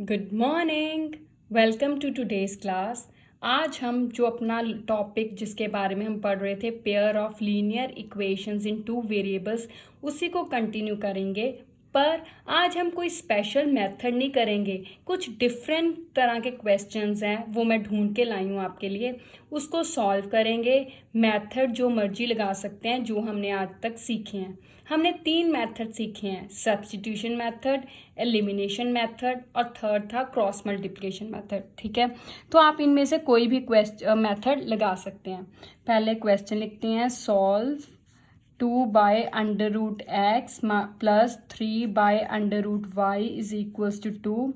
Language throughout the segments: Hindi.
Good morning. Welcome to today's class. आज हम जो अपना टॉपिक जिसके बारे में हम पढ़ रहे थे, pair of linear equations in two variables, उसी को कंटिन्यू करेंगे। पर आज हम कोई स्पेशल मेथड नहीं करेंगे, कुछ डिफरेंट तरह के क्वेश्चंस हैं, वो मैं ढूंढ के लाई हूँ आपके लिए। उसको सॉल्व करेंगे। मेथड जो मर्जी लगा सकते हैं, जो हमने आज तक सीखे हैं। हमने 3 मेथड सीखे हैं, सब्स्टिट्यूशन मेथड, एलिमिनेशन मेथड और थर्ड था क्रॉस मल्टीप्लिकेशन मेथड। ठीक है, तो आप इनमें से कोई भी मेथड लगा सकते हैं। पहले क्वेश्चन लिखते हैं, solve 2/√x plus 3/√y is equals to 2।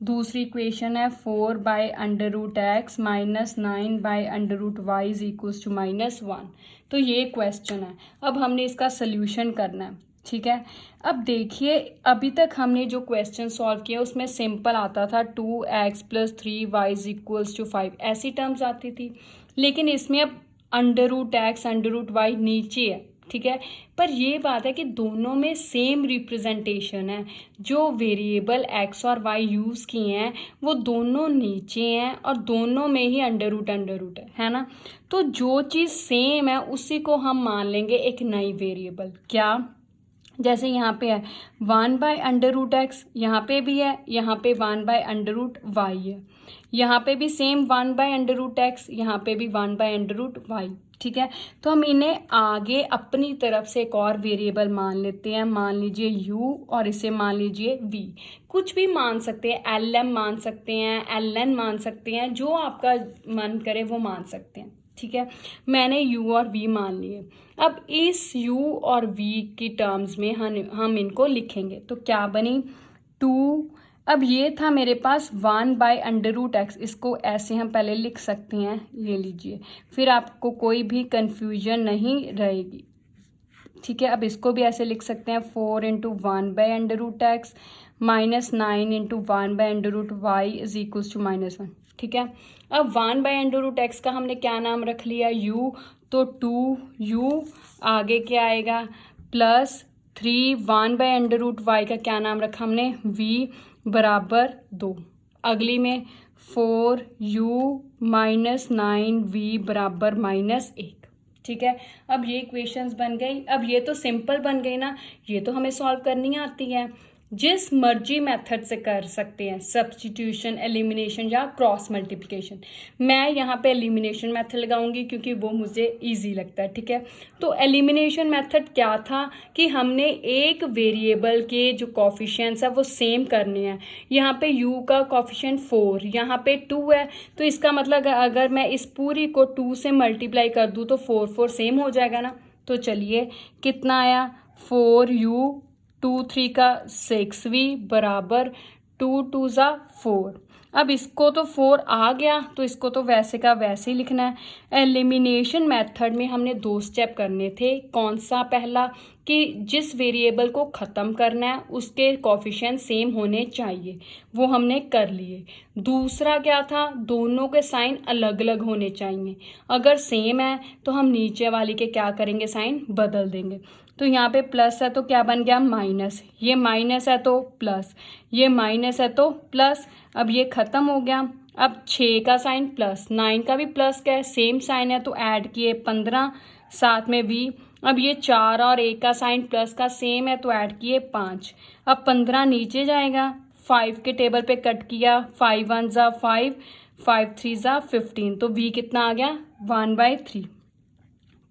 दूसरी इक्वेशन है 4/√x minus 9/√y is equals to -1। तो ये क्वेश्चन है। अब हमने इसका सल्यूशन करना है। ठीक है, अब देखिए, अभी तक हमने जो क्वेश्चन सॉल्व किया उसमें सिंपल आता था 2x plus 3y is equals to 5, ऐसी टर्म्स आती थी। लेकिन इसमें अब √x √y नीचे है। ठीक है, पर ये बात है कि दोनों में सेम रिप्रेजेंटेशन है। जो वेरिएबल x और y यूज़ किए हैं वो दोनों नीचे हैं और दोनों में ही अंडर रूट है ना। तो जो चीज़ सेम है उसी को हम मान लेंगे एक नई वेरिएबल। क्या? जैसे यहाँ पे है 1/√x, यहाँ पे भी है, यहाँ पे 1/√y है, यहाँ पे भी सेम 1/√x, यहाँ पे भी 1/√y। ठीक है, तो हम इन्हें आगे अपनी तरफ से एक और वेरिएबल मान लेते हैं। मान लीजिए u और इसे मान लीजिए v। कुछ भी मान सकते हैं, lm मान सकते हैं, ln मान सकते हैं, जो आपका मन करे वो मान सकते हैं। ठीक है, मैंने u और v मान लिए। अब इस u और v की टर्म्स में हम इनको लिखेंगे। तो क्या बनी 2। अब ये था मेरे पास 1/√x, इसको ऐसे हम पहले लिख सकते हैं, ये लीजिए, फिर आपको कोई भी कंफ्यूजन नहीं रहेगी। ठीक है, अब इसको भी ऐसे लिख सकते हैं 4 × 1/√x minus 9 × 1/√y is equals to -1। ठीक है, अब 1/√x का हमने क्या नाम रख लिया, u, तो 2u, आगे क्या आएगा प्लस 3, 1/√y का क्या नाम रखा हमने, v बराबर 2। अगली में 4u माइनस 9v बराबर -1। ठीक है, अब ये इक्वेशंस बन गई। अब ये तो सिंपल बन गई ना, ये तो हमें सॉल्व करनी आती है। जिस मर्जी मेथड से कर सकते हैं, सब्स्टिट्यूशन, एलिमिनेशन या क्रॉस मल्टीप्लिकेशन। मैं यहाँ पे एलिमिनेशन मेथड लगाऊंगी क्योंकि वो मुझे इजी लगता है। ठीक है, तो एलिमिनेशन मेथड क्या था कि हमने एक वेरिएबल के जो कॉफिशिएंट्स है वो सेम करने हैं। यहाँ पे u का कॉफिशिएंट 4, यहाँ पे 2 है, तो इसका मतलब अगर मैं इस पूरी को 2 से मल्टीप्लाई कर दूँ तो 4 सेम हो जाएगा ना। तो चलिए, कितना आया, 4u, 2 3 का 6v बराबर 2 2 ज़ा 4। अब इसको तो 4 आ गया, तो इसको तो वैसे का वैसे ही लिखना है। एलिमिनेशन मेथड में हमने 2 स्टेप करने थे। कौन सा? पहला कि जिस वेरिएबल को ख़त्म करना है उसके कॉफिशिएंट सेम होने चाहिए, वो हमने कर लिए। दूसरा क्या था, दोनों के साइन अलग अलग होने चाहिए। अगर सेम है तो हम नीचे वाली के क्या करेंगे, साइन बदल देंगे। तो यहाँ पे प्लस है तो क्या बन गया, माइनस। ये माइनस है तो प्लस, ये माइनस है तो प्लस। अब ये ख़त्म हो गया। अब 6 का साइन प्लस, 9 का भी प्लस का है, सेम साइन है तो ऐड किए 15, साथ में भी। अब ये 4 और 1 का साइन प्लस का सेम है तो ऐड किए 5। अब 15 नीचे जाएगा, 5 के टेबल पे कट किया, 5 1 ज़ा 5, 5 3 ज़ा 15, तो v कितना आ गया, 1/3।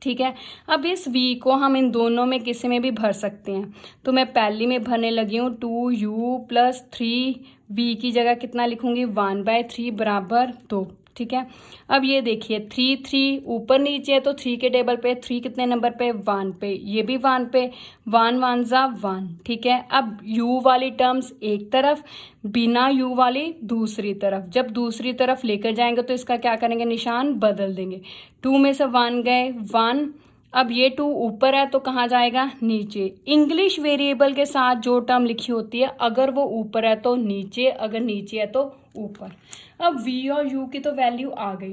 ठीक है, अब इस v को हम इन दोनों में किसी में भी भर सकते हैं। तो मैं पहली में भरने लगी हूँ 2u प्लस 3v की जगह कितना लिखूंगी, 1/3 बराबर 2। ठीक है, अब ये देखिए 3 3 ऊपर नीचे है तो 3 के टेबल पे 3 कितने नंबर पे, 1 पे, ये भी 1 पे, 1 1 ज़ा 1। ठीक है, अब u वाली टर्म्स एक तरफ, बिना u वाली दूसरी तरफ। जब दूसरी तरफ लेकर जाएंगे तो इसका क्या करेंगे, निशान बदल देंगे। 2 में से 1 गए, 1। अब ये 2 ऊपर है तो कहाँ जाएगा, नीचे। इंग्लिश वेरिएबल के साथ जो टर्म लिखी होती है, अगर वो ऊपर है तो नीचे, अगर नीचे है तो ऊपर। अब v और u की तो वैल्यू आ गई,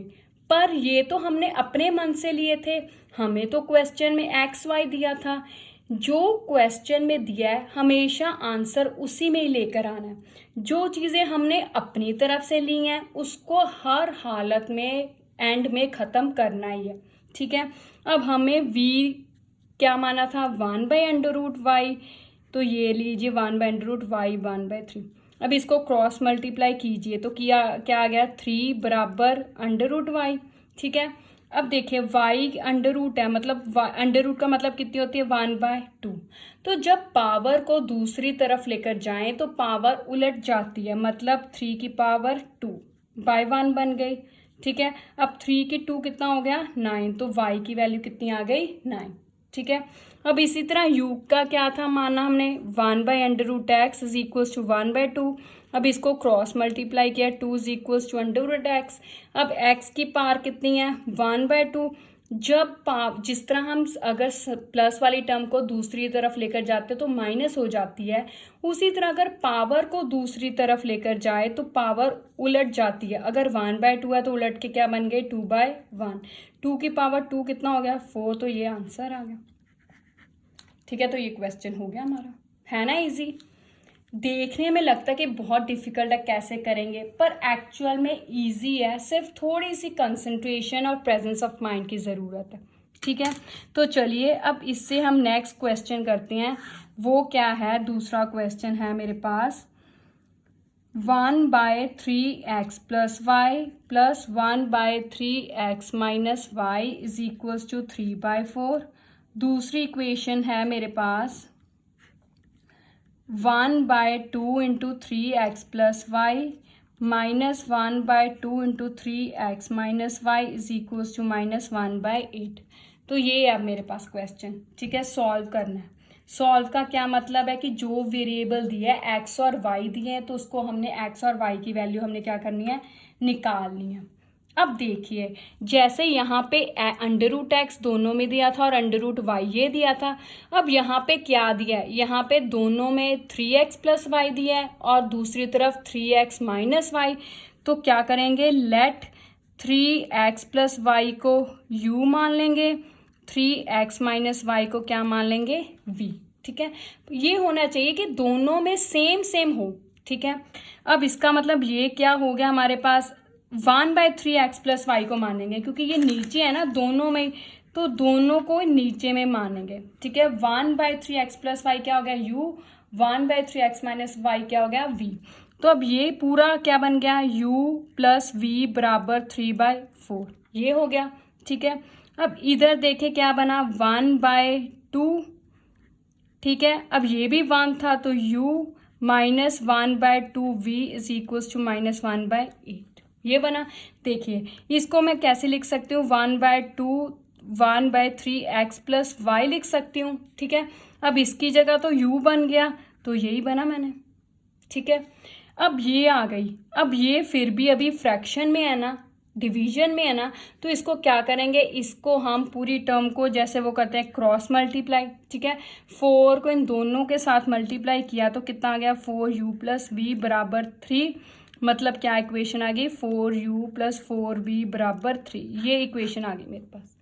पर ये तो हमने अपने मन से लिए थे, हमें तो क्वेश्चन में एक्स वाई दिया था। जो क्वेश्चन में दिया है हमेशा आंसर उसी में ही लेकर आना है। जो चीज़ें हमने अपनी तरफ से ली हैं उसको हर हालत में एंड में ख़त्म करना ही है, ठीक है। अब हमें v क्या माना था 1/√y, तो ये लीजिए 1/√y 1/3। अब इसको क्रॉस मल्टीप्लाई कीजिए तो क्या आ गया 3 बराबर √y, ठीक है। अब देखिए y अंडर रूट है, मतलब अंडर रूट का मतलब कितनी होती है 1/2। तो जब पावर को दूसरी तरफ लेकर जाएं तो पावर उलट जाती है, मतलब 3 की पावर 2/1 बन गई, ठीक है। अब 3 की 2 कितना हो गया 9, तो y की वैल्यू कितनी आ गई 9, ठीक है। अब इसी तरह u का क्या था माना हमने 1/√x इज इक्वल टू 1/2। अब इसको क्रॉस मल्टीप्लाई किया 2 इज इक्वल टू √x। अब x की पावर कितनी है 1/2। जब जिस तरह हम अगर प्लस वाली टर्म को दूसरी तरफ लेकर जाते तो माइनस हो जाती है, उसी तरह अगर पावर को दूसरी तरफ लेकर जाए तो पावर उलट जाती है। अगर 1/2 है तो उलट के क्या बन गई 2/1। 2 की पावर 2 कितना हो गया 4, तो ये आंसर आ गया, ठीक है। तो ये क्वेश्चन हो गया हमारा, है ना इजी। देखने में लगता है कि बहुत डिफिकल्ट है कैसे करेंगे, पर एक्चुअल में इजी है, सिर्फ थोड़ी सी कंसंट्रेशन और प्रेजेंस ऑफ माइंड की ज़रूरत है, ठीक है। तो चलिए अब इससे हम नेक्स्ट क्वेश्चन करते हैं। वो क्या है, दूसरा क्वेश्चन है मेरे पास 1/3x + y + 1/3x - y is equals to 3/4। दूसरी इक्वेशन है मेरे पास 1/2 × 3x + y - 1/2 × 3x - y is equals to -1/8। तो ये है अब मेरे पास क्वेश्चन, ठीक है। सॉल्व करना है। सॉल्व का क्या मतलब है कि जो वेरिएबल दिया है x और y दिए हैं तो उसको हमने x और y की वैल्यू हमने क्या करनी है निकालनी है। अब देखिए जैसे यहाँ पे √x दोनों में दिया था और √y ये दिया था। अब यहाँ पे क्या दिया है, यहाँ पे दोनों में 3x + y दिया है और दूसरी तरफ 3x - y। तो क्या करेंगे, लेट 3x + y को u मान लेंगे, 3x - y को क्या मान लेंगे v, ठीक है। ये होना चाहिए कि दोनों में सेम हो, ठीक है। अब इसका मतलब ये क्या हो गया हमारे पास 1/3x + y को मानेंगे, क्योंकि ये नीचे है ना दोनों में, तो दोनों को नीचे में मानेंगे, ठीक है। 1/3x + y क्या हो गया u, 1/3x - y क्या हो गया v। तो अब ये पूरा क्या बन गया u + v = 3/4, ये हो गया, ठीक है। अब इधर देखे क्या बना 1/2, ठीक है। अब ये भी 1 था तो u - 1/2v is equals to -1/8, ये बना। देखिए इसको मैं कैसे लिख सकती हूँ 1/2 1/3x + y लिख सकती हूँ, ठीक है। अब इसकी जगह तो u बन गया, तो यही बना मैंने, ठीक है। अब ये आ गई, अब ये फिर भी अभी फ्रैक्शन में है ना, डिवीजन में है ना, तो इसको क्या करेंगे, इसको हम पूरी टर्म को जैसे वो करते हैं क्रॉस मल्टीप्लाई, ठीक है। 4 को इन दोनों के साथ मल्टीप्लाई किया तो कितना आ गया 4u + v = 3, मतलब क्या इक्वेशन आ गई 4u + 4v = 3, ये इक्वेशन आ गई मेरे पास,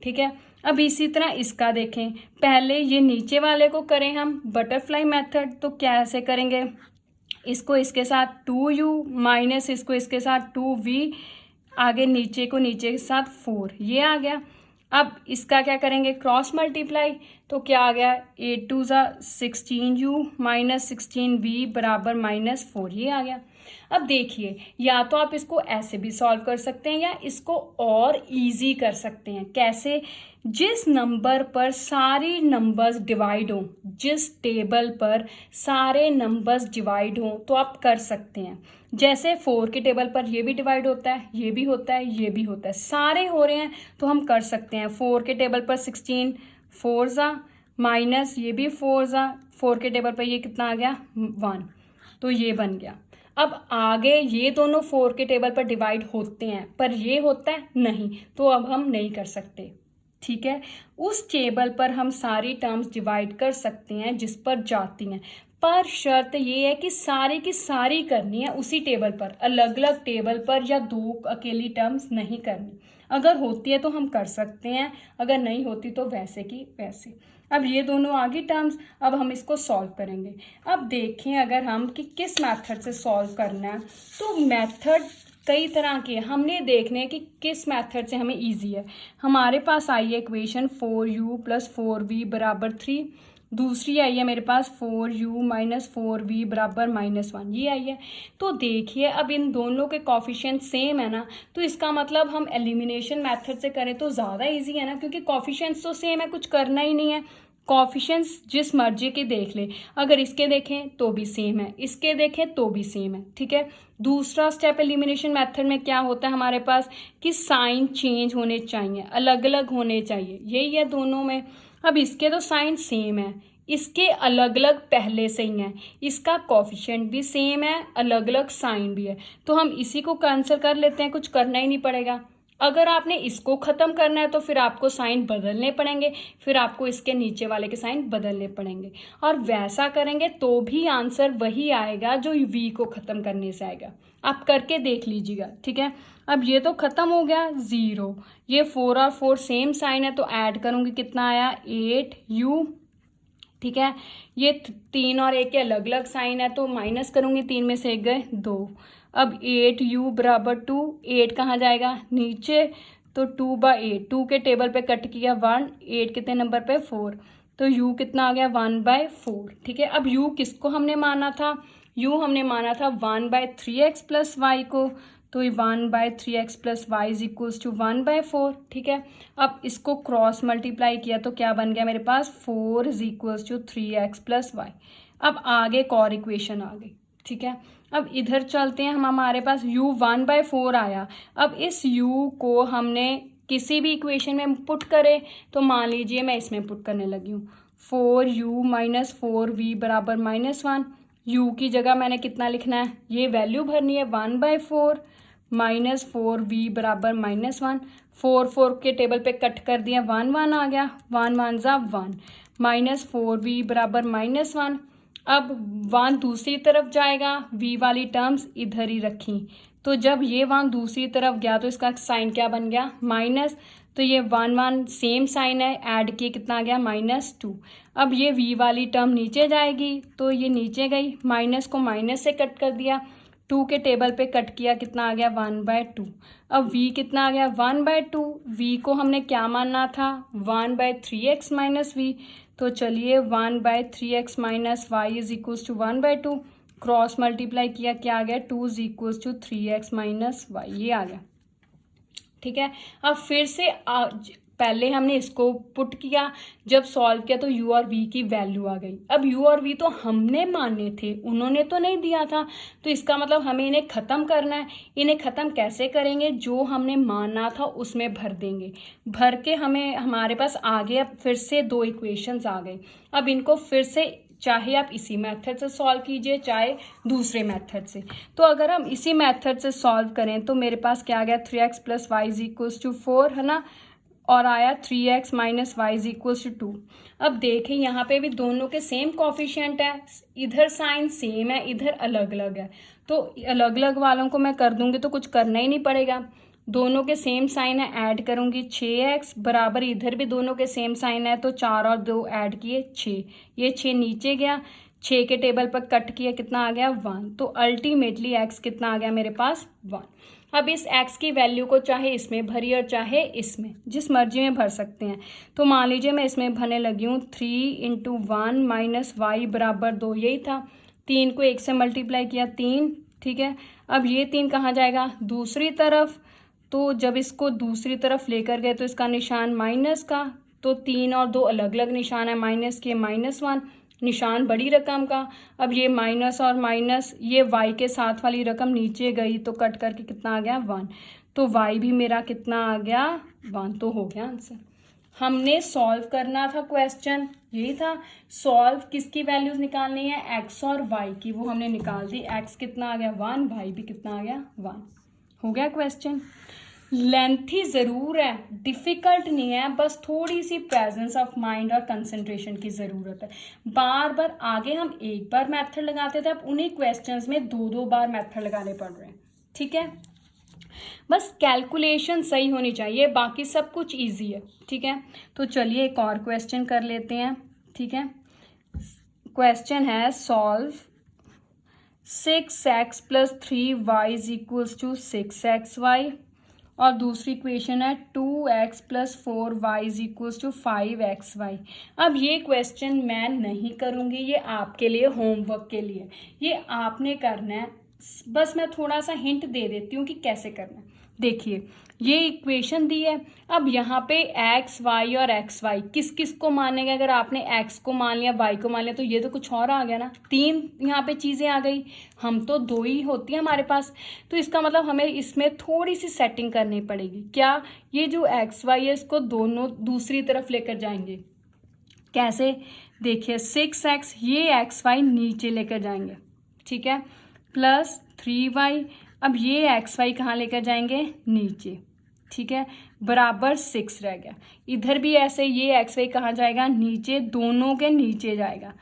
ठीक है। अब इसी तरह इसका देखें, पहले ये नीचे वाले को करें हम बटरफ्लाई मेथड, तो कैसे करेंगे, इसको इसके साथ 2u माइनस इसको इसके साथ 2v, आगे नीचे को नीचे के साथ 4, ये आ गया। अब इसका क्या करेंगे क्रॉस मल्टीप्लाई, तो क्या आ गया 8 2 16u - 16v = -4, ये आ गया। अब देखिए या तो आप इसको ऐसे भी सॉल्व कर सकते हैं या इसको और इजी कर सकते हैं। कैसे, जिस नंबर पर सारी नंबर्स डिवाइड हों, जिस टेबल पर सारे नंबर्स डिवाइड हों तो आप कर सकते हैं। जैसे 4 के टेबल पर ये भी डिवाइड होता है, ये भी होता है, ये भी होता है, सारे हो रहे हैं तो हम कर सकते हैं। 4 के टेबल पर 16 4 ज़ा माइनस ये भी 4 ज़ा, 4 के टेबल पर ये कितना आ गया 1, तो ये बन गया। अब आगे ये दोनों 4 के टेबल पर डिवाइड होते हैं पर ये होता है नहीं, तो अब हम नहीं कर सकते, ठीक है। उस टेबल पर हम सारी टर्म्स डिवाइड कर सकते हैं जिस पर जाती हैं, पर शर्त ये है कि सारी की सारी करनी है उसी टेबल पर, अलग अलग टेबल पर या 2 अकेली टर्म्स नहीं करनी। अगर होती है तो हम कर सकते हैं, अगर नहीं होती तो वैसे की वैसे। अब ये दोनों आ गई टर्म्स, अब हम इसको सॉल्व करेंगे। अब देखें अगर हम कि किस मेथड से सॉल्व करना है, तो मेथड कई तरह की है, हमने देखने हैं कि किस मेथड से हमें इजी है। हमारे पास आई है इक्वेशन 4u + 4v = 3, दूसरी आई है मेरे पास 4u - 4v = -1, ये आई है। तो देखिए अब इन दोनों के कॉफिशिएंट सेम है ना, तो इसका मतलब हम एलिमिनेशन मेथड से करें तो ज़्यादा इजी है ना, क्योंकि कॉफिशिएंट्स तो सेम है, कुछ करना ही नहीं है। कॉफिशिएंट्स जिस मर्जी के देख ले, अगर इसके देखें तो भी सेम है, इसके देखें तो भी सेम है, ठीक है। दूसरा स्टेप एलिमिनेशन मेथड में क्या होता है हमारे पास कि साइन चेंज होने चाहिए, अलग अलग होने चाहिए, यही है दोनों में। अब इसके तो साइन सेम है, इसके अलग अलग पहले से ही हैं, इसका कॉफिशिएंट भी सेम है, अलग अलग साइन भी है, तो हम इसी को कैंसिल कर लेते हैं, कुछ करना ही नहीं पड़ेगा। अगर आपने इसको ख़त्म करना है तो फिर आपको साइन बदलने पड़ेंगे, फिर आपको इसके नीचे वाले के साइन बदलने पड़ेंगे, और वैसा करेंगे तो भी आंसर वही आएगा जो वी को ख़त्म करने से आएगा। आप करके देख लीजिएगा, ठीक है। अब ये तो ख़त्म हो गया 0, ये 4 और 4 सेम साइन है तो ऐड करूँगी, कितना आया 8u, ठीक है। ये 3 और 1 के अलग अलग साइन है तो माइनस करूँगी, 3 में से 1 गए 2। अब 8u = 2, 8 कहाँ जाएगा नीचे, तो 2/8, 2 के टेबल पे कट किया 1, 8 कितने नंबर पे 4, तो u कितना आ गया 1/4, ठीक है। अब u किसको हमने माना था, u हमने माना था 1/3x + y को, तो 1/3x + y = 1/4, ठीक है। अब इसको क्रॉस मल्टीप्लाई किया तो क्या बन गया मेरे पास 4 = 3x + y। अब आगे एक और इक्वेशन आ गई, ठीक है। अब इधर चलते हैं, हम हमारे पास u 1/4 आया। अब इस u को हमने किसी भी इक्वेशन में पुट करे, तो मान लीजिए मैं इसमें पुट करने लगी हूँ, 4u - 4v = -1। u की जगह मैंने कितना लिखना है, ये वैल्यू भरनी है 1/4 - 4v = -1। 4 4 के टेबल पे कट कर दिया, 1 1 आ गया, 1 1 ज़ा 1 - 4v = -1। अब 1 दूसरी तरफ जाएगा, v वाली टर्म्स इधर ही रखी, तो जब ये 1 दूसरी तरफ गया तो इसका साइन क्या बन गया माइनस, तो ये 1 1 सेम साइन है, ऐड किए कितना आ गया -2। अब ये v वाली टर्म नीचे जाएगी तो ये नीचे गई, माइनस को माइनस से कट कर दिया, 2 के टेबल पे कट किया कितना आ गया 1/2। अब v कितना आ गया 1/2, v को हमने क्या मानना था 1/3x - v, तो चलिए 1/3x - y = 1/2, क्रॉस मल्टीप्लाई किया क्या आ गया 2 = 3x - y, ये आ गया, ठीक है। अब फिर से पहले हमने इसको पुट किया, जब सॉल्व किया तो u और v की वैल्यू आ गई। अब u और v तो हमने माने थे, उन्होंने तो नहीं दिया था, तो इसका मतलब हमें इन्हें ख़त्म करना है। इन्हें ख़त्म कैसे करेंगे, जो हमने माना था उसमें भर देंगे, भर के हमारे पास आगे अब फिर से 2 इक्वेशंस आ गए। अब इनको फिर से चाहे आप इसी मेथड से सॉल्व कीजिए चाहे दूसरे मेथड से, तो अगर हम इसी मेथड से सॉल्व करें तो मेरे पास क्या आ गया 3x + y = 4 है ना, और आया 3x - y = 2। अब देखें यहाँ पे भी दोनों के सेम कॉफिशिएंट है, इधर साइन सेम है, इधर अलग अलग है, तो अलग अलग वालों को मैं कर दूंगी तो कुछ करना ही नहीं पड़ेगा, दोनों के सेम साइन है, ऐड करूंगी 6x बराबर, इधर भी दोनों के सेम साइन है तो 4 और 2 ऐड किए 6, ये 6 नीचे गया, 6 के टेबल पर कट किया कितना आ गया 1, तो अल्टीमेटली x कितना आ गया मेरे पास 1। अब इस x की वैल्यू को चाहे इसमें भरिए और चाहे इसमें, जिस मर्जी में भर सकते हैं। तो मान लीजिए मैं इसमें भरने लगी हूँ 3 × 1 - y = 2, यही था, 3 को 1 से मल्टीप्लाई किया 3, ठीक है। अब ये 3 कहाँ जाएगा दूसरी तरफ, तो जब इसको दूसरी तरफ लेकर गए तो इसका निशान माइनस का, तो 3 और 2 अलग अलग निशान है, माइनस के -1 निशान बड़ी रकम का। अब ये माइनस और माइनस, ये y के साथ वाली रकम नीचे गई तो कट करके कितना आ गया 1, तो y भी मेरा कितना आ गया 1, तो हो गया आंसर। हमने सॉल्व करना था, क्वेश्चन यही था, सॉल्व किसकी वैल्यूज निकालनी है x और y की, वो हमने निकाल दी, x कितना आ गया 1, y भी कितना आ गया 1, हो गया क्वेश्चन। लेंथी ज़रूर है, डिफ़िकल्ट नहीं है, बस थोड़ी सी प्रेजेंस ऑफ माइंड और कंसंट्रेशन की ज़रूरत है। बार बार आगे हम एक बार मेथड लगाते थे, अब उन्हीं क्वेश्चंस में 2 2 बार मेथड लगाने पड़ रहे हैं, ठीक है। बस कैलकुलेशन सही होनी चाहिए, बाकी सब कुछ इजी है, ठीक है। तो चलिए एक और क्वेश्चन कर लेते हैं, ठीक है। क्वेश्चन है सॉल्व 6x + 3y = 6xy, और दूसरी इक्वेशन है 2x + 4y = 5xy। अब ये क्वेश्चन मैं नहीं करूँगी, ये आपके लिए होमवर्क के लिए, ये आपने करना है। बस मैं थोड़ा सा हिंट दे देती हूँ कि कैसे करना है। देखिए ये इक्वेशन दी है, अब यहाँ पे एक्स वाई और एक्स वाई किस किस को मानेंगे। अगर आपने एक्स को मान लिया, वाई को मान लिया, तो ये तो कुछ और आ गया ना, तीन यहाँ पे चीज़ें आ गई, हम तो दो ही होती है हमारे पास। तो इसका मतलब हमें इसमें थोड़ी सी सेटिंग करनी पड़ेगी। क्या, ये जो एक्स वाई है इसको दोनों दूसरी तरफ लेकर जाएंगे। कैसे, देखिए 6x, ये एक्स वाई नीचे लेकर जाएंगे, ठीक है, प्लस 3y, अब ये एक्स वाई कहाँ लेकर जाएंगे, नीचे, ठीक है, बराबर 6 रह गया। इधर भी ऐसे, ये एक्स वाई कहाँ जाएगा, नीचे, दोनों के नीचे जाएगा,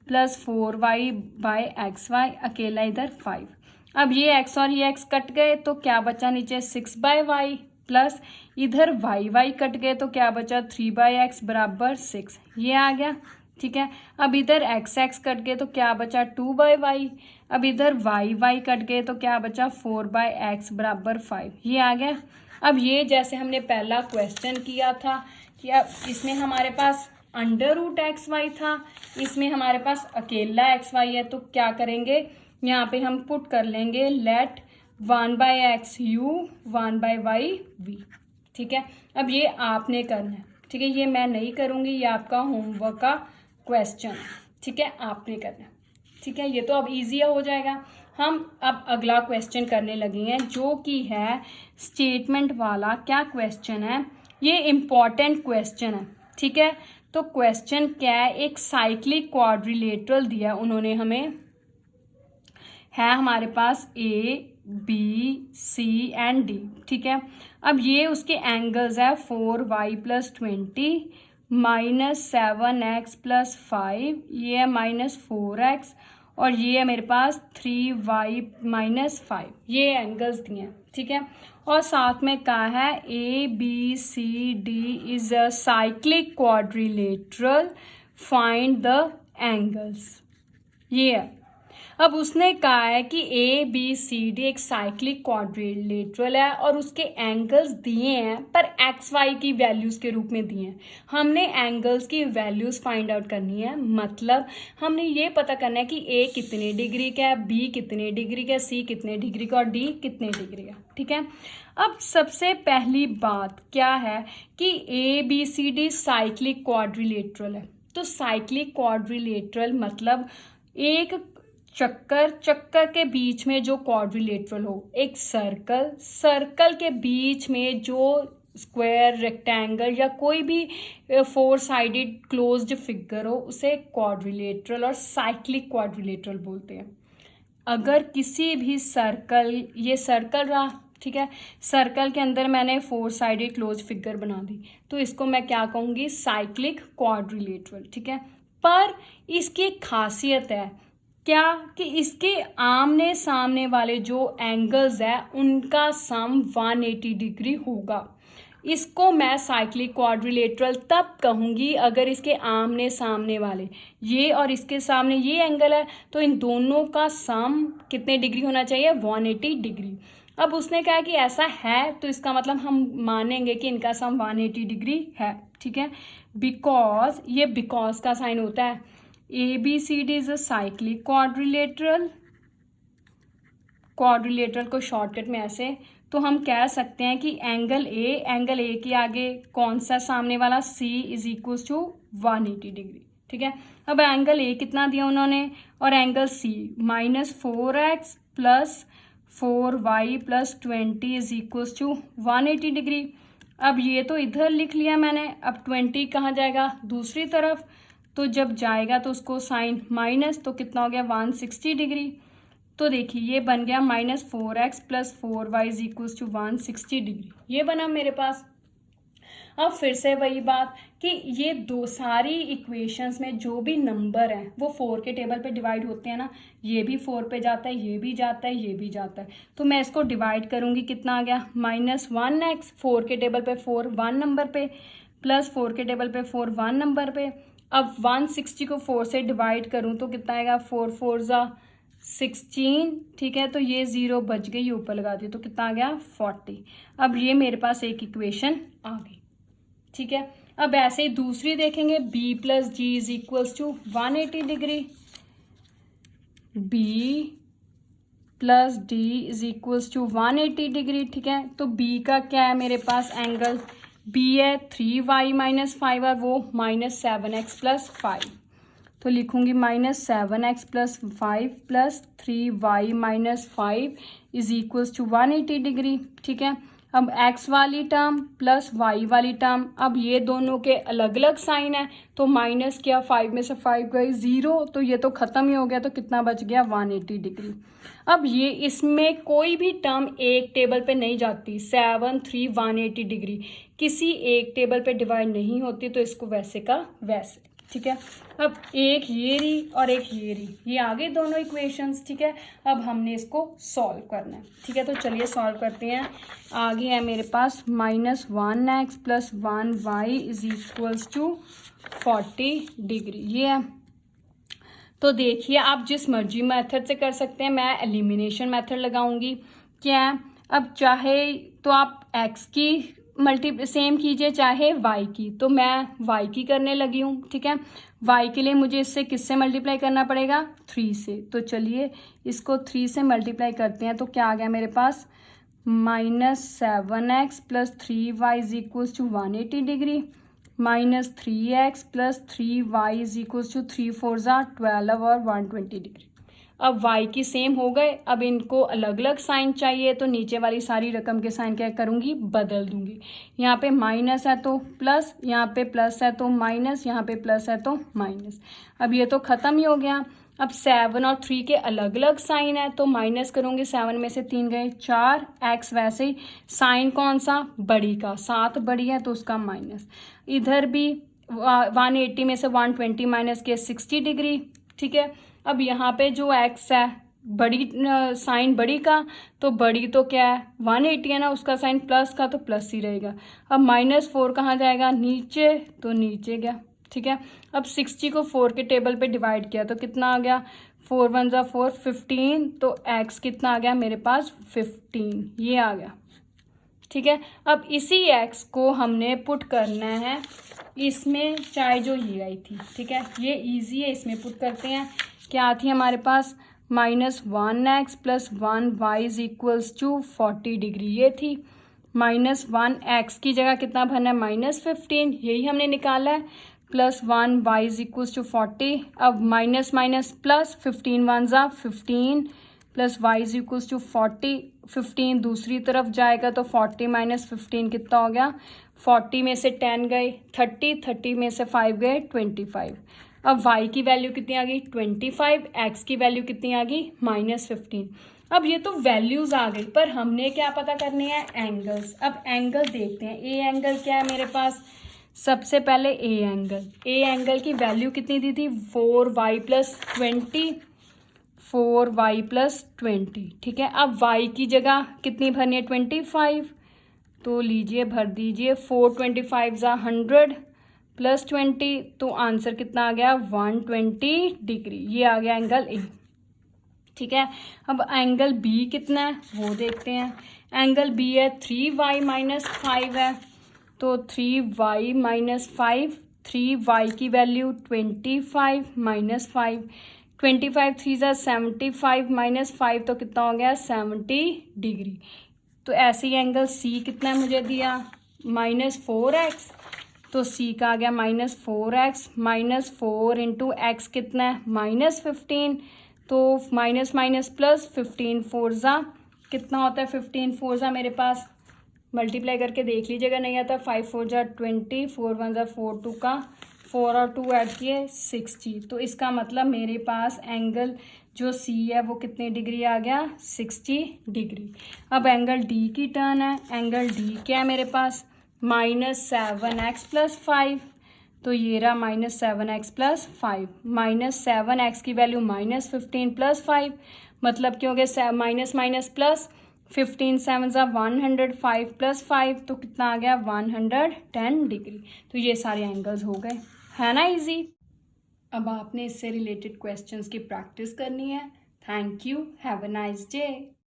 plus 4y bye x Y, अकेला इधर 5। अब ये एक्स और ये एक्स कट गए तो क्या बचा नीचे, 6/y, प्लस इधर y कट गए तो क्या बचा, 3/x बराबर 6, ये आ गया, ठीक है। अब इधर x कट गए तो क्या बचा, 2/y, अब इधर y कट गए तो क्या बचा, 4/x बराबर 5, ये आ गया। अब ये जैसे हमने पहला क्वेश्चन किया था कि अब इसमें हमारे पास √xy था, इसमें हमारे पास अकेला xy है, तो क्या करेंगे, यहाँ पे हम पुट कर लेंगे late 1/x u 1/y v, ठीक है। अब ये आपने करना है, ठीक है, ये मैं नहीं करूँगी, ये आपका होमवर्क का क्वेश्चन, ठीक है, आपने करना है, ठीक है। ये तो अब ईजी हो जाएगा। हम अब अगला क्वेश्चन करने लगे हैं जो कि है स्टेटमेंट वाला। क्या क्वेश्चन है, ये इम्पॉर्टेंट क्वेश्चन है, ठीक है। तो क्वेश्चन क्या है, एक साइक्लिक क्वाड्रिलेटरल दिया उन्होंने हमें, है हमारे पास A B C and D, ठीक है। अब ये उसके एंगल्स है 4y + 20 -7x + 5, ये है -4x, और ये है मेरे पास 3y - 5, ये एंगल्स दिए हैं, ठीक है। और साथ में कहा है ABCD is a cyclic quadrilateral, find the angles, ये है। अब उसने कहा है कि ABCD एक साइक्लिक क्वाड्रिलेटरल है और उसके एंगल्स दिए हैं, पर XY की वैल्यूज के रूप में दिए हैं। हमने एंगल्स की वैल्यूज फाइंड आउट करनी है, मतलब हमने ये पता करना है कि A कितने डिग्री का है, B कितने डिग्री का है, C कितने डिग्री का और D कितने डिग्री का, ठीक है। अब सबसे पहली बात क्या है कि ABCD साइक्लिक क्वाड्रिलेटरल है, तो साइक्लिक क्वाड्रिलेटरल मतलब एक चक्कर के बीच में जो क्वाड्रिलेटरल हो, एक सर्कल के बीच में जो स्क्वायर, रेक्टेंगल या कोई भी 4 साइडेड क्लोज्ड फिगर हो, उसे क्वाड्रिलेटरल और साइक्लिक क्वाड्रिलेटरल बोलते हैं। अगर किसी भी सर्कल, ये सर्कल रहा, ठीक है, सर्कल के अंदर मैंने 4 साइडेड क्लोज फिगर बना दी, तो इसको मैं क्या कहूँगी, साइक्लिक क्वाड्रिलेटरल, ठीक है। पर इसकी एक खासियत है क्या, कि इसके आमने सामने वाले जो एंगल्स है उनका सम 180 डिग्री होगा। इसको मैं साइक्लिक क्वाड्रिलेटरल तब कहूँगी अगर इसके आमने सामने वाले, ये और इसके सामने ये एंगल है, तो इन दोनों का सम कितने डिग्री होना चाहिए, 180 डिग्री। अब उसने कहा कि ऐसा है, तो इसका मतलब हम मानेंगे कि इनका सम 180 डिग्री है, ठीक है। बिकॉज, ये बिकॉज का साइन होता है, ABCD is a cyclic quadrilateral को शॉर्टकट में ऐसे, तो हम कह सकते हैं कि एंगल A के आगे कौन सा सामने वाला, C = 180 डिग्री, ठीक है। अब एंगल A कितना दिया उन्होंने, और angle C -4x + 4y + 20 = 180 degree. अब ये तो इधर लिख लिया मैंने, अब 20 कहाँ जाएगा, दूसरी तरफ, तो जब जाएगा तो उसको साइन माइनस, तो कितना हो गया, 160 डिग्री। तो देखिए ये बन गया -4x + 4y = 160 डिग्री, ये बना मेरे पास। अब फिर से वही बात कि ये दो सारी इक्वेशंस में जो भी नंबर हैं वो 4 के टेबल पे डिवाइड होते हैं ना, ये भी 4 पे जाता है, ये भी जाता है, ये भी जाता है। तो मैं इसको डिवाइड करूँगी, कितना आ गया -1x, 4 के टेबल पे 4 1 नंबर पे, प्लस 4 के टेबल पे 4 1 नंबर पे। अब 160 को 4 से डिवाइड करूँ तो कितना आएगा, 4 4 ज़ा 16, ठीक है। तो ये 0 बच गई, ऊपर लगा दी तो कितना आ गया 40। अब ये मेरे पास एक इक्वेशन आ गई, ठीक है। अब ऐसे ही दूसरी देखेंगे, b + g = 180 degree, b + d = 180 degree, ठीक है। तो b का क्या है मेरे पास एंगल, b है 3y - 5 और वो -7x + 5। तो लिखूंगी -7x + 5 + 3y - 5 = 180 डिग्री, ठीक है। अब x वाली टर्म प्लस y वाली टर्म, अब ये दोनों के अलग अलग साइन है तो माइनस किया, 5 में से 5 गई 0, तो ये तो ख़त्म ही हो गया, तो कितना बच गया 180 डिग्री। अब ये इसमें कोई भी टर्म एक टेबल पे नहीं जाती, 7 3 180 डिग्री किसी एक टेबल पे डिवाइड नहीं होती, तो इसको वैसे का वैसे, ठीक है। अब एक ये रही और एक ये रही, ये आ गई दोनों इक्वेशंस, ठीक है। अब हमने इसको सॉल्व करना है, ठीक है। तो चलिए सॉल्व करते हैं। आगे है मेरे पास -1x + 1y = 40 डिग्री, ये है। तो देखिए आप जिस मर्जी मेथड से कर सकते हैं, मैं एलिमिनेशन मेथड लगाऊंगी। क्या है, अब चाहे तो आप x की सेम कीजिए चाहे y की, तो मैं y की करने लगी हूँ, ठीक है। y के लिए मुझे इससे किससे मल्टीप्लाई करना पड़ेगा, 3 से। तो चलिए इसको 3 से मल्टीप्लाई करते हैं, तो क्या आ गया मेरे पास -7x + 3y = 180 degree, -3x + 3y = 3 4 ज़ा 12 और 120 डिग्री। अब y की सेम हो गए, अब इनको अलग अलग साइन चाहिए, तो नीचे वाली सारी रकम के साइन क्या करूँगी, बदल दूंगी। यहाँ पे माइनस है तो प्लस, यहाँ पे प्लस है तो माइनस, यहाँ पे प्लस है तो माइनस। अब ये तो ख़त्म ही हो गया। अब 7 और 3 के अलग अलग साइन है, तो माइनस करूँगी, 7 में से 3 गए 4, x वैसे ही साइन कौन सा, बड़ी का, 7 बड़ी है तो उसका माइनस। इधर भी 180 में से 120 माइनस के 60 डिग्री, ठीक है। अब यहाँ पे जो x है बड़ी साइन बड़ी का, तो बड़ी तो क्या है 180 है ना, उसका साइन प्लस का तो प्लस ही रहेगा। अब -4 कहाँ जाएगा, नीचे, तो नीचे गया, ठीक है। अब 60 को 4 के टेबल पे डिवाइड किया तो कितना आ गया, 4 1 ज़ा 4 15, तो x कितना आ गया मेरे पास 15, ये आ गया, ठीक है। अब इसी x को हमने पुट करना है इसमें, चाहे जो ये आई थी, ठीक है, ये इजी है, इसमें पुट करते हैं। क्या थी हमारे पास, -1x + 1y = 40 डिग्री, ये थी। -1x की जगह कितना भरना है, -15, यही हमने निकाला है, +1y = 40। अब माइनस माइनस प्लस, 15 1 ज़ा 15 + y = 40, 15 दूसरी तरफ जाएगा तो 40 - 15 कितना हो गया, 40 में से 10 गए 30, 30 में से 5 गए 25। अब y की वैल्यू कितनी आ गई 25, x की वैल्यू कितनी आ गई -15। अब ये तो वैल्यूज आ गई, पर हमने क्या पता करने हैं, एंगल्स। अब एंगल देखते हैं, ए एंगल क्या है मेरे पास, सबसे पहले ए एंगल की वैल्यू कितनी दी थी, 4y + 20, 4y + 20, ठीक है। अब y की जगह कितनी भरनी है 25, तो लीजिए भर दीजिए, 4 25 ज़ा 100 + 20, तो आंसर कितना आ गया 120 डिग्री, ये आ गया एंगल ए, ठीक है। अब एंगल बी कितना है वो देखते हैं। एंगल बी है 3y - 5 है, तो 3y - 5, 3y की वैल्यू 25 - 5, 25 3 ज़ा 75 - 5, तो कितना हो गया 70 डिग्री। तो ऐसे ही एंगल सी कितना मुझे दिया, -4x, तो सी का आ गया -4x, -4 × x कितना है -15, तो माइनस माइनस प्लस, 15 4 ज़ा कितना होता है, 15 4 ज़ा मेरे पास मल्टीप्लाई करके देख लीजिएगा, नहीं आता, 5 4 ज़ा 20, 4 1 ज़ा 4 2 का 4 और 2 ऐड किए 60। तो इसका मतलब मेरे पास एंगल जो सी है वो कितने डिग्री आ गया 60 डिग्री। अब एंगल डी की टर्न है। एंगल डी क्या है मेरे पास, -7x+5, तो ये रहा -7x+5, -7x की वैल्यू -15+5, मतलब कि हो गया माइनस माइनस प्लस, 15 7 105 + 5, तो कितना आ गया 110 डिग्री। तो ये सारे एंगल्स हो गए, है ना इजी। अब आपने इससे रिलेटेड क्वेश्चंस की प्रैक्टिस करनी है। Thank you, have a nice day.